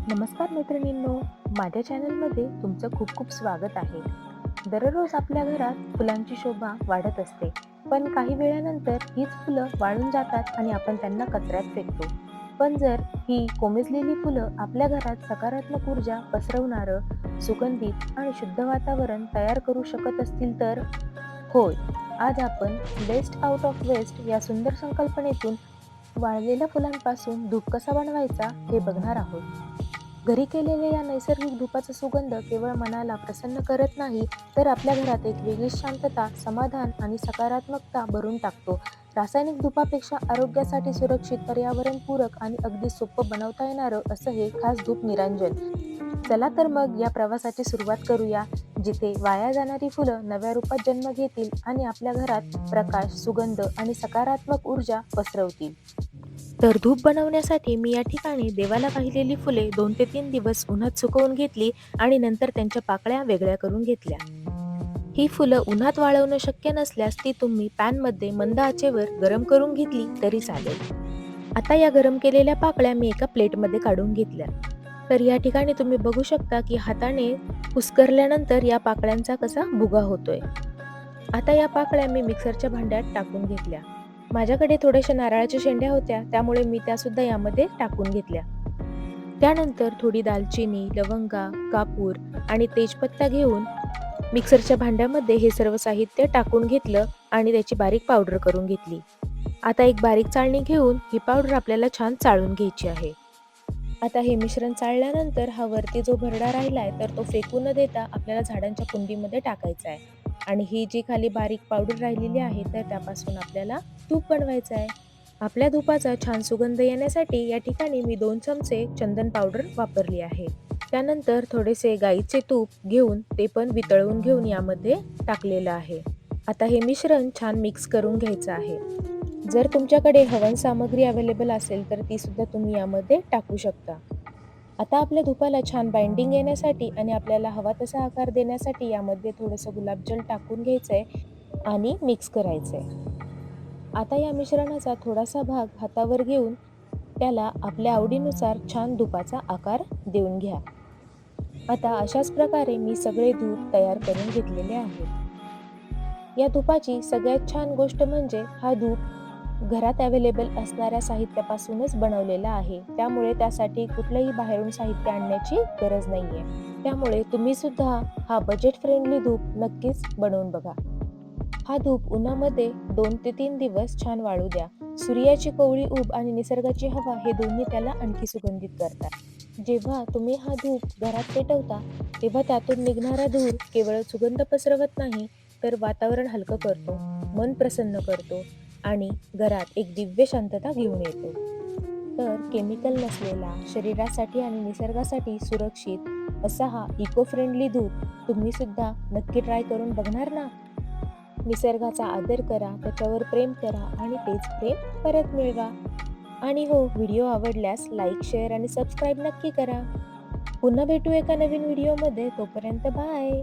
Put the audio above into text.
नमस्कार मैत्रिणींनो, माझ्या चॅनलमध्ये तुमचं खूप खूप स्वागत आहे. दररोज आपल्या घरात फुलांची शोभा वाढत असते, पण काही वेळानंतर हीच फुलं वाळून जातात आणि आपण त्यांना कचऱ्यात फेकतो. पण जर ही कोमेजलेली फुलं आपल्या घरात सकारात्मक ऊर्जा पसरवणारं, सुगंधित आणि शुद्ध वातावरण तयार करू शकत असतील तर? होय, आज आपण बेस्ट आउट ऑफ वेस्ट या सुंदर संकल्पनेतून वाळलेल्या फुलांपासून धूप कसा बनवायचा हे बघणार आहोत. घरी केलेल्या या नैसर्गिक धुपाचा सुगंध केवळ मनाला प्रसन्न करत नाही, तर आपल्या घरात एक वेगळीच शांतता, समाधान आणि सकारात्मकता भरून टाकतो. रासायनिक धुपापेक्षा आरोग्यासाठी सुरक्षित, पर्यावरणपूरक आणि अगदी सोपं बनवता येणारं असं हे खास धूप निरांजन. चला तर मग या प्रवासाची सुरुवात करूया, जिथे वाया जाणारी फुलं नव्या रूपात जन्म घेतील आणि आपल्या घरात प्रकाश, सुगंध आणि सकारात्मक ऊर्जा पसरवतील. तर धूप बनवण्यासाठी मी या ठिकाणी देवाला वाहिलेली फुले 2 ते 3 दिवस उन्हात सुकवून घेतली आणि नंतर त्यांच्या पाकळ्या वेगळ्या करून घेतल्या. ही फुलं उन्हात वाळवणं शक्य नसल्यास ती तुम्ही पॅनमध्ये मंद आचेवर गरम करून घेतली तरी चालेल. आता या गरम केलेल्या पाकळ्या मी एका प्लेटमध्ये काढून घेतल्या. तर या ठिकाणी तुम्ही बघू शकता की हाताने कुस्करल्यानंतर या पाकळ्यांचा कसा भुगा होतोय. आता या पाकळ्या मी मिक्सरच्या भांड्यात टाकून घेतल्या. माझ्याकडे थोड्याशा नारळाच्या शेंड्या होत्या, त्यामुळे मी त्यासुद्धा यामध्ये टाकून घेतल्या. त्यानंतर थोडी दालचिनी, लवंगा, कापूर आणि तेजपत्ता घेऊन मिक्सरच्या भांड्यामध्ये हे सर्व साहित्य टाकून घेतलं आणि त्याची बारीक पावडर करून घेतली. आता एक बारीक चाळणी घेऊन ही पावडर आपल्याला छान चाळून घ्यायची आहे. आता हे मिश्रण चाळल्यानंतर हा वरती जो भरडा राहिलाय तर तो फेकू न देता आपल्याला झाडांच्या कुंडीमध्ये टाकायचा आहे. आणि ही जी खाली बारीक पावडर राहिलेली आहे तर त्यापासून आपल्याला तूप बनवायचं आहे. आपल्या धुपाचा छान सुगंध येण्यासाठी या ठिकाणी मी 2 चमचे चंदन पावडर वापरली आहे. त्यानंतर थोडेसे गाईचे तूप घेऊन ते पण वितळवून घेऊन यामध्ये टाकलेलं आहे. आता हे मिश्रण छान मिक्स करून घ्यायचं आहे. जर तुमच्याकडे हवन सामग्री अवेलेबल असेल तर ती सुद्धा तुम्ही यामध्ये टाकू शकता. आता आपल्या धुपाला छान बाइंडिंग येण्यासाठी आणि आपल्याला हवा तसा आकार देण्यासाठी यामध्ये थोडंसं गुलाबजल टाकून घ्यायचंय आणि मिक्स करायचंय. आता या मिश्रणाचा थोडासा भाग हातावर घेऊन त्याला आपल्या आवडीनुसार छान धुपाचा आकार देऊन घ्या. आता अशाच प्रकारे मी सगळे धूप तयार करून घेतलेले आहेत. या धुपाची सगळ्यात छान गोष्ट म्हणजे हा धूप घरात अवेलेबल असणाऱ्या साहित्यापासूनच बनवलेला आहे. त्यामुळे त्यासाठी कुठलंही बाहेरून साहित्य आणण्याची गरज नाहीये. त्यामुळे तुम्ही सुद्धा हा बजेट फ्रेंडली धूप नक्कीच बनवून बघा. हा धूप उन्हामध्ये 2 ते 3 दिवस छान वाळू द्या. सूर्याची कोवळी ऊब आणि निसर्गाची हवा हे दोन्ही त्याला आणखी सुगंधित करतात. जेव्हा तुम्ही हा धूप घरात पेटवता, तेव्हा त्यातून निघणारा धूर केवळ सुगंध पसरवत नाही, तर वातावरण हलकं करतो, मन प्रसन्न करतो आणि घरात एक दिव्य शांतता घेऊन येतो. तर केमिकल नसलेला, शरीरासाठी आणि निसर्गासाठी सुरक्षित असा हा इको फ्रेंडली धूप तुम्ही सुद्धा नक्की ट्राय करून बघणार ना? निसर्गाचा आदर करा, त्याच्यावर प्रेम करा आणि तेच प्रेम परत मिळवा. आणि हो, व्हिडिओ आवडल्यास लाईक, शेअर आणि सबस्क्राईब नक्की करा. पुन्हा भेटू एका नवीन व्हिडिओमध्ये. तोपर्यंत बाय.